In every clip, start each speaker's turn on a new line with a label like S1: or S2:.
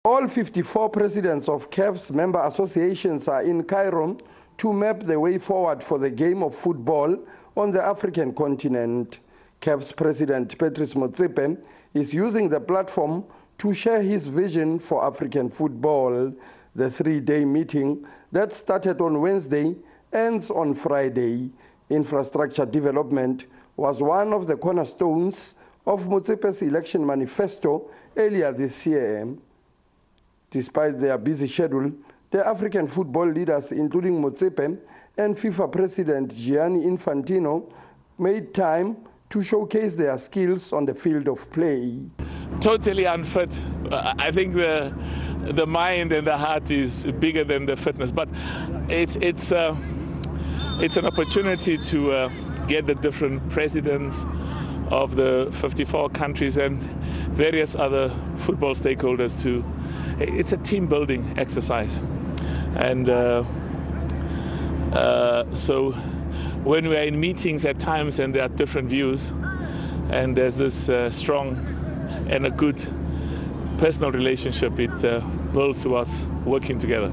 S1: All 54 presidents of CAF's member associations are in Cairo to map the way forward for the game of football on the African continent. CAF's president, Patrice Motsepe, is using the platform to share his vision for African football. The three-day meeting that started on Wednesday ends on Friday. Infrastructure development was one of the cornerstones of Motsepe's election manifesto earlier this year. Despite their busy schedule, the African football leaders, including Motsepe and FIFA President Gianni Infantino, made time to showcase their skills on the field of play.
S2: Totally unfit. I think the mind and the heart is bigger than the fitness, but it's an opportunity to get the different presidents of the 54 countries and various other football stakeholders to. It's a team building exercise, and so when we are in meetings at times and there are different views and there's this strong and a good personal relationship, it builds towards working together.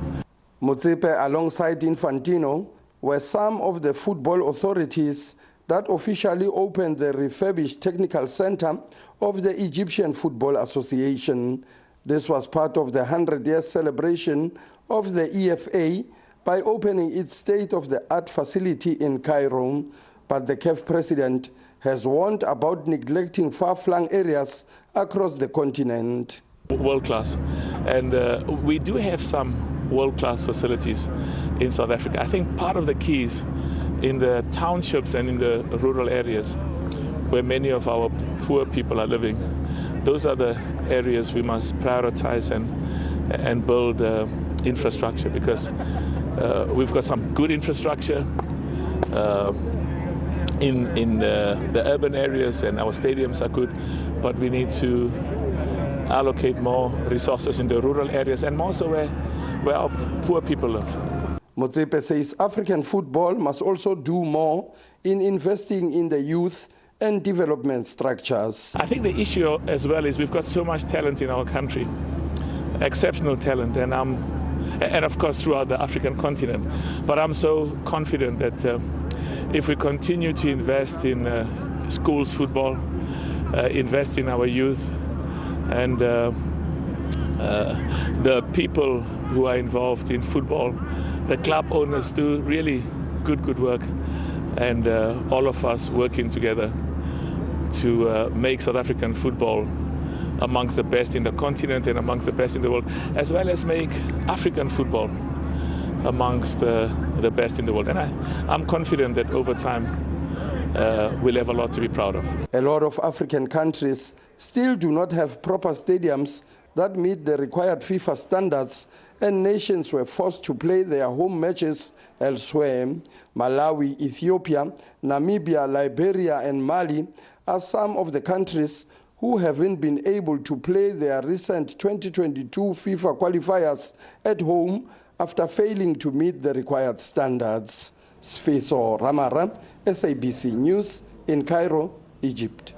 S1: Motsepe alongside Infantino were some of the football authorities that officially opened the refurbished technical center of the Egyptian Football Association. This was part of the 100-year celebration of the EFA by opening its state-of-the-art facility in Cairo. But the CAF president has warned about neglecting far-flung areas across the continent.
S2: World-class. And we do have some world-class facilities in South Africa. I think part of the keys in the townships and in the rural areas where many of our poor people are living, those are the areas we must prioritize and build infrastructure, because we've got some good infrastructure in the urban areas, and our stadiums are good, but we need to allocate more resources in the rural areas and more so where our poor people live.
S1: Motsepe says African football must also do more in investing in the youth and development structures.
S2: I think the issue as well is we've got so much talent in our country, exceptional talent, and of course throughout the African continent. But I'm so confident that if we continue to invest in schools football, invest in our youth, and the people who are involved in football, the club owners do really good work, and all of us working together to make South African football amongst the best in the continent and amongst the best in the world, as well as make African football amongst the best in the world. And I'm confident that over time we'll have a lot to be proud of.
S1: A lot of African countries still do not have proper stadiums that meet the required FIFA standards, and nations were forced to play their home matches elsewhere. Malawi, Ethiopia, Namibia, Liberia, and Mali are some of the countries who haven't been able to play their recent 2022 FIFA qualifiers at home after failing to meet the required standards. Sifiso Ramara, SABC News in Cairo, Egypt.